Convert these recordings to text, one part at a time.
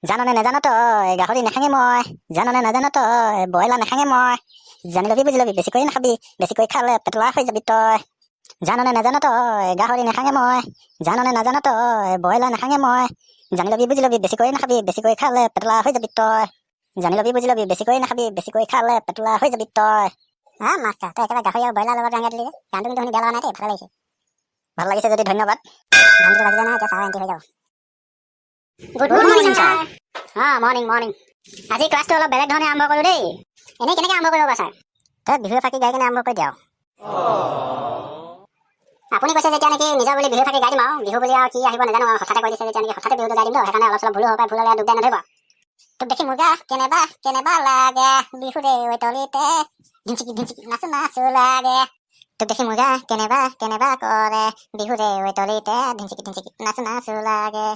জাননে নাজানো তই গাহৰি নাখাঙে মই জাননে নাজানো তই ব্ৰইলাৰ নাখাঙে মই জানি লবি বুজি লবি বেছিকৈ নাখাবি বেছিকৈ খালে পেটলা হৈ যাবি তই জাননে নাজানো তই গাহৰি নাখাঙে মই জাননে নাজানো তই ব্ৰইলাৰ নাখাঙে মই জানি লবি বুজি লবি বেছিকৈ নাখাবি বেছিকৈ খালে পেটলা হৈ যাবি তই জানি লবি বুজি লবি বেছিকৈ নাখাবি বেছিকৈ খালে পেটলা হৈ যাবি তই মাষ্টাৰ তই একেবাৰে গাহৰি আৰু ব্ৰইলাৰ লগত ৰাঙিয়াই দিলি গানটো কিন্তু শুনি বেয়া লগা নাই দেই ভাল লাগিছে যদি ধন্যবাদ গানটো বাজিলে নহয় এতিয়া চাৰ এণ্ট্ৰি হৈ যাব good morning sir morning morning আজি ক্লাছটো অলপ বেলেগ ধৰণে আৰম্ভ কৰোঁ দেই এনেই কেনেকৈ আৰম্ভ কৰিব ছাৰ তই বিহুৱে ফাঁকি গাই কেনে আৰম্ভ কৰি দিয়া আপুনি কৈছে যেতিয়া নেকি নিজৰ বুলি বিহু ফাঁকি গাই দিম আৰু বিহু বুলি আৰু কি আহিব নাজানো আৰু হঠাতে কৈ দিছে যেতিয়া নেকি হঠাতে বিহুটো গাই দিম সেইকাৰণে অলপ চলপ ভুলো হ'ব পাৰে ভুল হ'লে দুখ দাই নধৰিব তোক দেখি মুগা কেনেবা লাগে বিহুৰে ঐ তলিতে ধিনচিকি নাচো নাচো লাগে তোক দেখি মুগা কেনেবা কৰে বিহুৰে ঐ তলিতে ধিনচিকি নাচো নাচো লাগে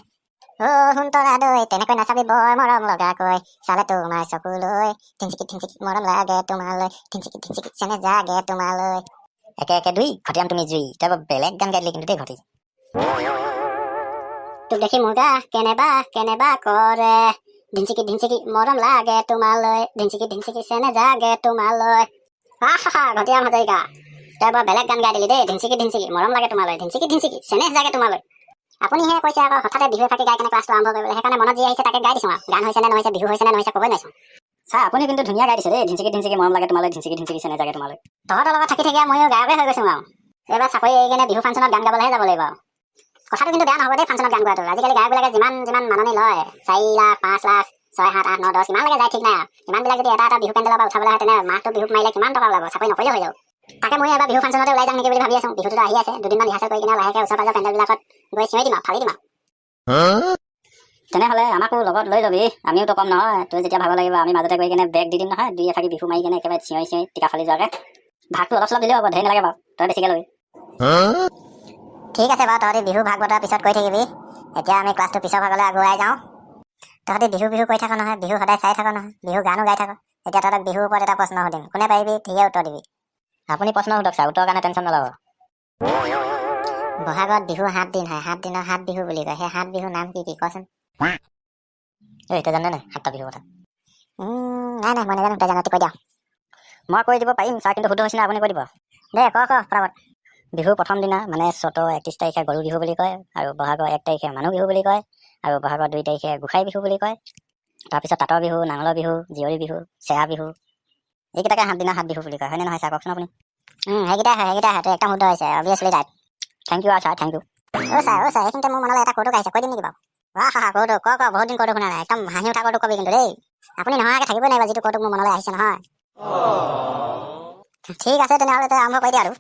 সুন্তৰা দৈ তেনেকৈ নাচাবি বৰ মৰম লগাকৈ চালে তোমাৰ চকুলৈ ধিনচিকি মৰম লাগে তোমালৈ ধিনচিকি চেনে জাগে তোমালৈ একে দুই ঘটিয়াম তুমি জুই তই বেলেগ গান গাই দিলি কিন্তু দেই ঘটি তোক দেখি মুগা কেনেবা কৰে ধিনচিকি মৰম লাগে তোমালৈ ধিনচিকি চেনে জাগে তোমালৈ ঘটিয়াম হাজৰিকা তই বৰ বেলেগ গান গাই দিলি দেই ধিনচিকি মৰম লাগে তোমালৈ ধিনচিকি চেনে জাগে তোমালৈ আপুনিহে কৈছে আকৌ হঠাতে বিহু ফাঁকি গাই কেনে ক্লাছটো আৰম্ভ কৰিবলৈ সেইকাৰণে মনত যি আহিছে তাকে গাই দিছোঁ আৰু গান হৈছে নে নহৈছে বিহু হৈছে নে নহৈছে ক'বই নোৱাৰিছোঁ ছাৰ আপুনি কিন্তু ধুনীয়া গাই দিছে দেই ধিনচিকি মৰম লাগে তোমালৈ ধিনচিকি চেনে জাগে তোমালৈ তহঁতৰ লগত থাকি ময়ো গায়কে হৈ গৈছোঁ আৰু এইবাৰ চাকৰি এৰি কেনে বিহু ফাংচনত গান গাবলৈহে যাব লাগিব কথাটো কিন্তু বেয়া নহ'ব দেই ফাংচনত গান গোৱাটো আজিকালি গায়কবিলাকে যিমান মাননি লয় 4 লাখ 5 লাখ 6 7 8 9 10 কিমানলৈকে যায় ঠিক নাই আৰু ইমানবিলাক যদি এটা বিহু পেণ্ডেলৰ পৰা উঠাবলৈ হয় তেনে মাহটো বিহুত মাৰিলে কিমান টকা ওলাব চাকৰি নকৰিলেও হৈ যাব তাকে মই এবাৰ বিহু ফাংচনতে ওলাই যাম নেকি বুলি ভাবি আছোঁ বিহুটো আহি আছে দুদিনমান ৰিহাৰ্চেল কৰি কিনে লাহেকৈ ওচৰ পাজৰ পেণ্ডেলবিলাকত গৈ চিঞৰি দিম আৰু ফালি দিম তেনেহ'লে আমাকো লগত লৈ ল'বি আমিওতো কম নহয় তই যেতিয়া ভাব লাগিব আমি মাজতে গৈ কিনে বেগ দি দিম নহয় দুই এফাকি বিহু মাৰি কিনে একেবাৰে চিঞৰি টিকা ফালি যোৱাকৈ ভাগটো অলপ চলপ দিলেও হ'ব ধেৰ নালাগে বাৰু তই বেছিকৈ ল'বি ঠিক আছে বাৰু তহঁতি বিহু ভাগ বতৰা পিছত কৰি থাকিবি এতিয়া আমি ক্লাছটো পিছৰ ভাগলৈ আগুৱাই যাওঁ তহঁতি বিহু কৰি থাক নহয় বিহু সদায় চাই থাক নহয় বিহু গানো গাই থাক এতিয়া তহঁতক বিহুৰ ওপৰত এটা প্ৰশ্ন সুধিম কোনে পাৰিবি ঠিকে উত্তৰ দিবি আপুনি প্ৰশ্ন সোধক ছাৰ উত্তৰৰ কাৰণে টেনশ্যন নল'ব বহাগত বিহু 7 দিন হয় 7 দিনৰ 7 বিহু বুলি কয় সেই 7 বিহুৰ নাম কি কচোন তই জানে নাই 7টা বিহুৰ কথা নাই মই নাজানো তই জানো কৈ দিয়া মই কৈ দিব পাৰিম ছাৰ কিন্তু শুদ্ধ হৈছে আপুনি কৈ দিব দে ক ফটাফট বিহুৰ প্ৰথম দিনা মানে চ'তৰ 31 তাৰিখে গৰু বিহু বুলি কয় আৰু বহাগৰ 1 তাৰিখে মানুহ বিহু বুলি কয় আৰু বহাগৰ 2 তাৰিখে গোসাই বিহু বুলি কয় তাৰপিছত তাঁতৰ বিহু নাঙলৰ বিহু জীয়ৰী বিহু চেৰা বিহু এইকেইটাকে 7 দিনৰ 7 বিহু বুলি কয় হয়নে নহয় ছাৰ কওকচোন আপুনি সেইকেইটা হয় তই একদম শুদ্ধ হৈছে অভিয়াছলি right thank you sir thank you sir এইখিনিতে মোৰ মনলৈ এটা কৌতুক আহিছে কৈ দিম নেকি বাৰু কৌতুক ক বহুত দিন কৌতুক শুনা নাই একদম হাঁহি উঠা কৌতুক কবি কিন্তু দেই আপুনি নহয়াকৈ থাকিবই নোৱাৰিব যিটো কৌতুক মোৰ মনলৈ আহিছে নহয় ঠিক আছে তেনেহ'লে তই আৰম্ভ কৰি দিয়া আৰু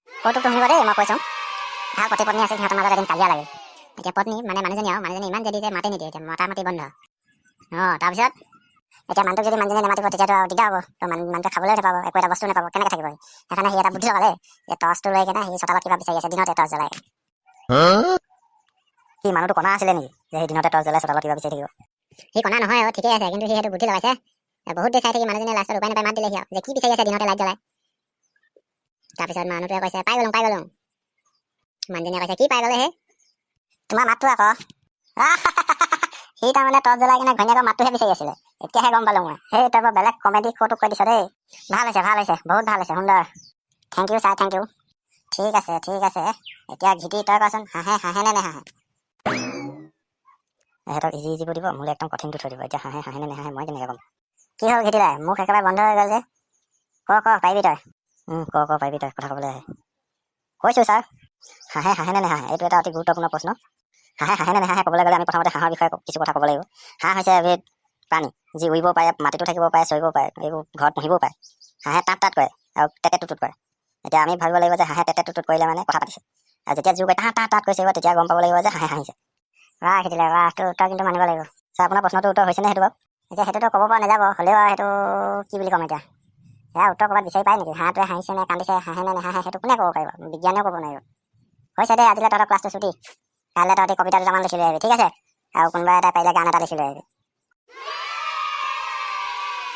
কৌতুকটো শুনিব দেই মই কৈছোঁ ভাল পতি পত্নী আছিল সিহঁতৰ মাজত এদিন কাজিয়া লাগিল এতিয়া পত্নী মানে মানুহজনী ইমান যদি যে মাতি নিদিয়ে এতিয়া মাতি বন্ধ তাৰপিছত এতিয়া মানুহটোক যদি মানুহজনী নামাতিব তেতিয়াতো আৰু দিগদাৰ হ'ব তো মানুহটোৱে খাবলৈ নাপাব একো এটা বস্তু নাপাব কেনেকৈ থাকিব সেইকাৰণে সি এটা বুদ্ধি লগালে যে টৰ্চটো লৈ কেনে সি চোতালত কিবা বিচাৰি আছে দিনতে টৰ্চ জ্বলাই সি মানুহটো কণা আছিলে নেকি যে সেই দিনতে টৰ্চ জ্বলাই চোতালত কিবা বিচাৰি থাকিব সি কণা নহয় ঠিকেই আছে কিন্তু সি সেইটো বুদ্ধি লগাইছে বহুত দেৰি চাই থাকি মানুহজনীয়ে লাষ্টত উপায় নাপাই মাত দিলে সি যে কি বিচাৰি আছে দিনতে লাইট জ্বলাই তাৰপিছত মানুহটোৱে কৈছে পাই গ'লো মানুহজনীয়ে কৈছে কি পাই গ'লে হে তোমাৰ মাতটো আকৌ সি তাৰমানে টৰ্চ জ্বলাই কিনে ঘৈণীয়েকৰ মাতটোহে বিচাৰি আছিলে এতিয়াহে গম পালোঁ মই সেই তই বেলেগ কমেডি কৌতুক কৈ দিছ দেই ভাল হৈছে বহুত ভাল হৈছে সুন্দৰ thank you sir thank you ঠিক আছে এতিয়া ঘিটি তই কচোন হাঁহে নে নেহাঁহে সিহঁতক ইজি দিব মোলৈ একদম কঠিনটো থৈ দিব এতিয়া হাঁহে নে নেহাঁহে মই কেনেকৈ ক'ম কি হ'ল ঘিটি দাই মোক একেবাৰে বন্ধ হৈ গ'ল যে ক পাৰিবি তই পাৰিবি তই কথা ক'বলৈ আহে কৈছোঁ ছাৰ হাঁহে নে নেহাঁহে এইটো এটা অতি গুৰুত্বপূৰ্ণ প্ৰশ্ন হাঁহে নে নেহাঁহে ক'বলৈ গ'লে আমি প্ৰথমতে হাঁহৰ বিষয়ে কিছু কথা ক'ব লাগিব হাঁহ হৈছে এবিধ প্ৰাণী যি উৰিব পাৰে মাটিতো থাকিব পাৰে চৰিব পাৰে এইবোৰ ঘৰত পুহিবও পাৰে হাঁহে তাত কৰে আৰু টেটেট টুটুট কৰে এতিয়া আমি ভাবিব লাগিব যে হাঁহে টেটেট টুটুট কৰিলে মানে কথা পাতিছে আৰু যেতিয়া জোৰ কৰি তাত কৈছে তেতিয়া গম পাব লাগিব যে হাঁহে হাঁহিছে খেতিলে তোৰ উত্তৰ কিন্তু মানিব লাগিব ছাৰ আপোনাৰ প্ৰশ্নটোৰ উত্তৰ হৈছেনে সেইটো বাৰু এতিয়া সেইটোতো ক'ব পৰা নাযাব হ'লেও আৰু সেইটো কি বুলি ক'ম এতিয়া সেয়া উত্তৰ ক'ৰবাত বিচাৰি পায় নেকি হাঁহটোৱে হাঁহিছে নে কান্দিছে হাঁহে নে নেহাঁহে সেইটো কোনে ক'ব পাৰিব বিজ্ঞানেও ক'ব নোৱাৰিব হৈছে দেই আজিলৈ তহঁতৰ ক্লাছটো ছুটি কাইলৈ তহঁতি কবিতা দুটামান লিখি লৈ আহিবি ঠিক আছে আৰু কোনোবা এটা পাৰিলে গান এটা লিখি লৈ আহিবি